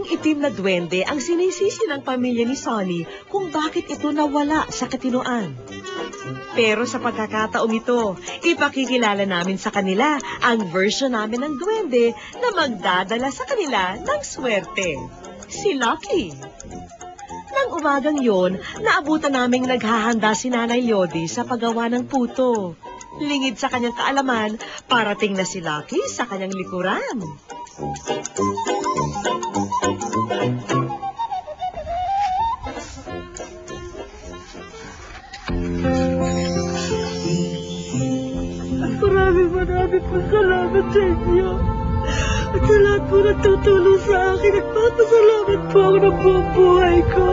Ang itim na duwende ang sinisisi ng pamilya ni Sonny kung bakit ito nawala sa katinoan. Pero sa pagkakataong ito, ipakikilala namin sa kanila ang version namin ng duwende na magdadala sa kanila ng swerte. Si Lucky. Nang umagang yon, naabutan naming naghahanda si Nanay Lodi sa paggawa ng puto. Lingid sa kanyang kaalaman, parating na si Lucky sa kanyang likuran. Maraming po salamat sa inyo. At sa lahat po nagtutulong sa akin, nagpapasalamat po ako ng buong buhay ko.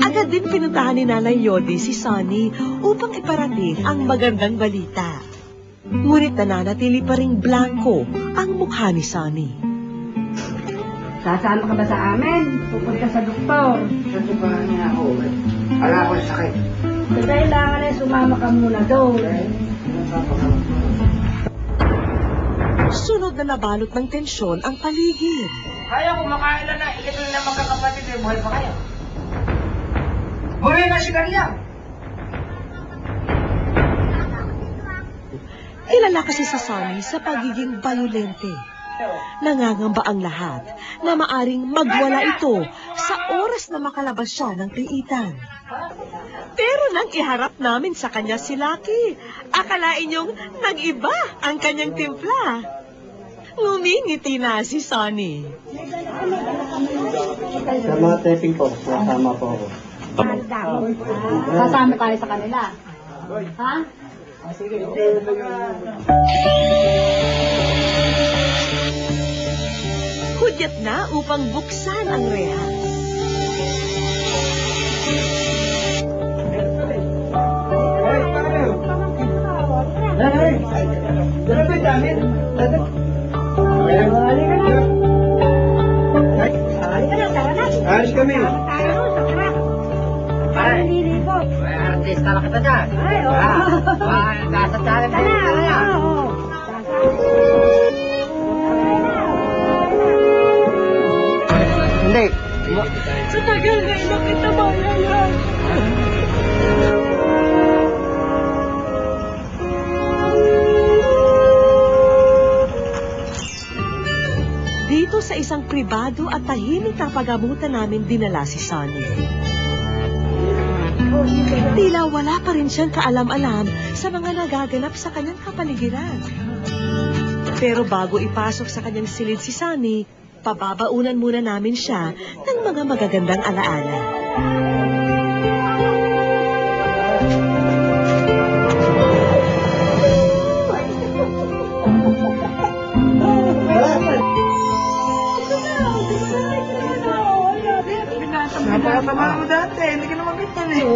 Agad din pinuntahan ni Nanay Lodi si Sonny upang iparating ang magandang balita. Ngunit nananatili pa ring blanco ang mukha ni Sonny. Sasama ka ba sa amin? Pupunta sa doktor. Kasi ba niya ako? Wala akong sakit. So, kailangan na sumama ka muna doon. Sunod na nabalot ng tensyon ang paligid. Kaya kumakain na ito na magkakapatid eh. Buhay pa kayo. Buhay na si Maria. Kilala kasi sa Sonny sa pagiging bayolente. Nangangamba ang lahat na maaring magwala ito sa oras na makalabas siya ng piitan. Pero nang iharap namin sa kanya si Lucky, akalain niyong nag-iba ang kanyang timpla. Ngumingiti na si Sonny. Sa mga taping po, nasama po ako. Sasama tayo sa kanila. Ha? Hudyat na upang buksan ang rehas. Ayos kami. Ay, nililibot. Artista lang kita dyan. Ay, oo. Nasa talent ka na. Hindi. Sa tagal na ilang kita mayayan. Dito sa isang pribado at tahimik na pag-abutan namin dinala si Sonny. Tila wala pa rin siyang kaalam-alam sa mga nagaganap sa kanyang kapaligiran. Pero bago ipasok sa kanyang silid si Sonny, pababaunan muna namin siya ng mga magagandang alaala. Napakatama mo dati, hindi ka naman kita eh.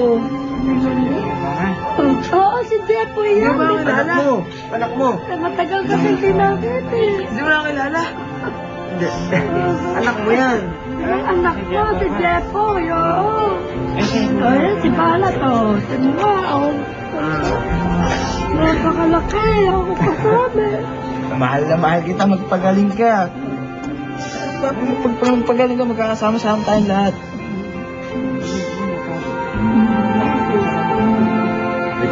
Oo, si Jepo yan. Hindi mo kilala? Anak mo. Matagal kasi kinakit eh. Hindi mo na kilala? Hindi. Anak mo yan. Anak mo, si Jepo, yoo. Ay, si Balat, oh. Sinma, oh. Napakalaki, ako pasabi. Mahal na mahal kita, magpagaling ka. Pag magpagaling ka, magkakasama-sama tayong lahat.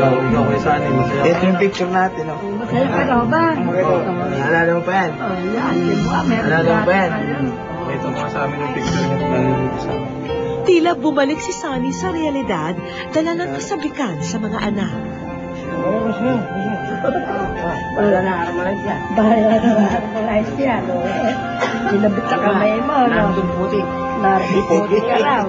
Ikaw kay Sonny, masaya. Ito yung picture natin, oh. Masaya ka daw ba? Naalala mo pa yan? Oh, yan. Meron Naalala mo pa yan? Ito mga sa amin yung picture niya. Tila bumalik si Sonny sa realidad, dala ng kasabikan sa mga anak. Wala na armalan siya. Bahala na armalan siya. Dilabit sa kamay mo. Nandun puti. Nariputi ka raw.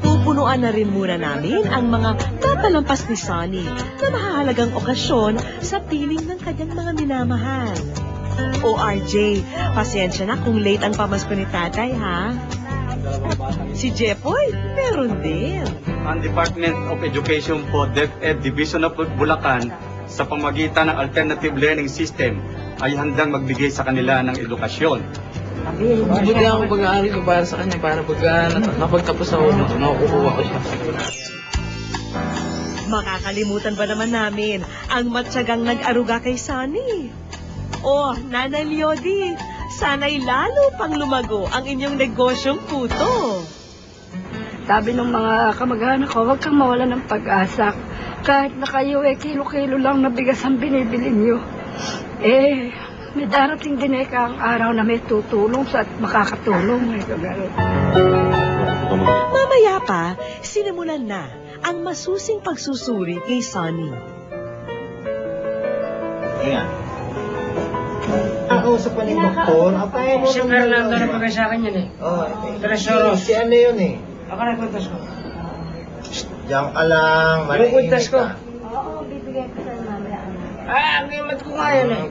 Pupunuan na rin muna namin ang mga tatalampas ni Sonny na mahahalagang okasyon sa piling ng kanyang mga minamahal. O RJ, pasensya na kung late ang pamasko ni tatay, ha? Si Jepoy, meron din. Ang Department of Education po, DepEd Division of Bulacan, sa pamagitan ng Alternative Learning System, ay handang magbigay sa kanila ng edukasyon. Mabuti ako pag-aaral ko para sa kanya, para pag napagtapos ako, nakukuha ko siya. Makakalimutan ba naman namin ang matyagang nag-aruga kay Sunny? Oh, Nanay Leody, sana'y lalo pang lumago ang inyong negosyong puto. Sabi ng mga kamag-anak ko, huwag kang mawala ng pag-asa. Kahit na kayo kilo-kilo lang na bigas ang binibili nyo. May darating din ang araw na may tutulong sa at makakatulong. Mamaya pa, sinimulan na ang masusing pagsusuri kay Sunny. Ayan. Usap pa ni Doktor. Si Fernando na pagay sa akin yan eh. Tresoros. Si ano yun eh? Ako na kwintas ko. Diyan ka lang. Yung kwintas ko. Oo, bibigyan ko sa mamaya. Ang imat ko nga yan eh.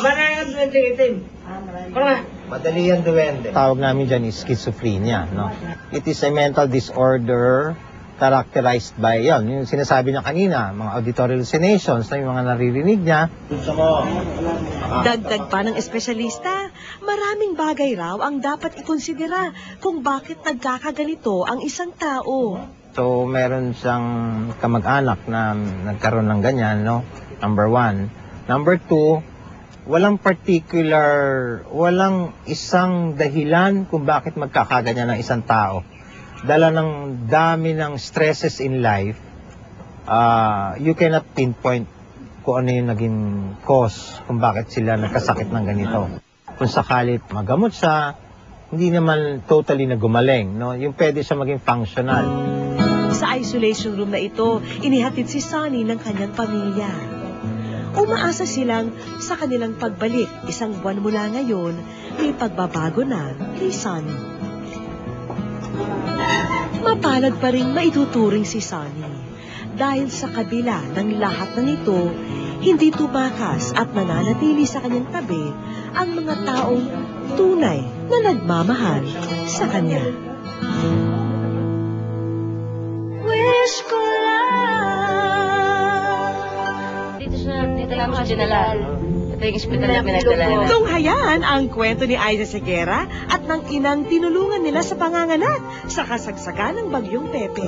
Maraming 20 itim. Ano nga? Madali yan, duwende. Tawag namin dyan is schizophrenia. No? It is a mental disorder characterized by, yung sinasabi niya kanina, mga auditory hallucinations na yung mga naririnig niya. Dagdag pa ng espesyalista, maraming bagay raw ang dapat ikonsidera kung bakit nagkakaganito ang isang tao. So, meron siyang kamag-anak na nagkaroon ng ganyan, no? Number 1. Number 2, walang isang dahilan kung bakit magkakaganyan ng isang tao. Dala ng dami ng stresses in life, you cannot pinpoint kung ano yung naging cause kung bakit sila nagkasakit ng ganito. Kung sakali magamot siya, hindi naman totally na gumaling, no? Yung pwede siya maging functional. Sa isolation room na ito, inihatid si Sunny ng kanyang pamilya. Umaasa silang sa kanilang pagbalik, 1 buwan mula ngayon, may pagbabago na kay Sunny. Mapalad pa rin maituturing si Sunny dahil sa kabila ng lahat ng ito, hindi tumakas at nananatili sa kanyang tabi ang mga taong tunay na nagmamahal sa kanya. Wish ko lang. Dito lang sa General. Ito yung hospital na pinagdala. Tunghayan ang kwento ni Aiza Segura at ng inang tinulungan nila sa panganganak sa kasagsagan ng bagyong Pepe.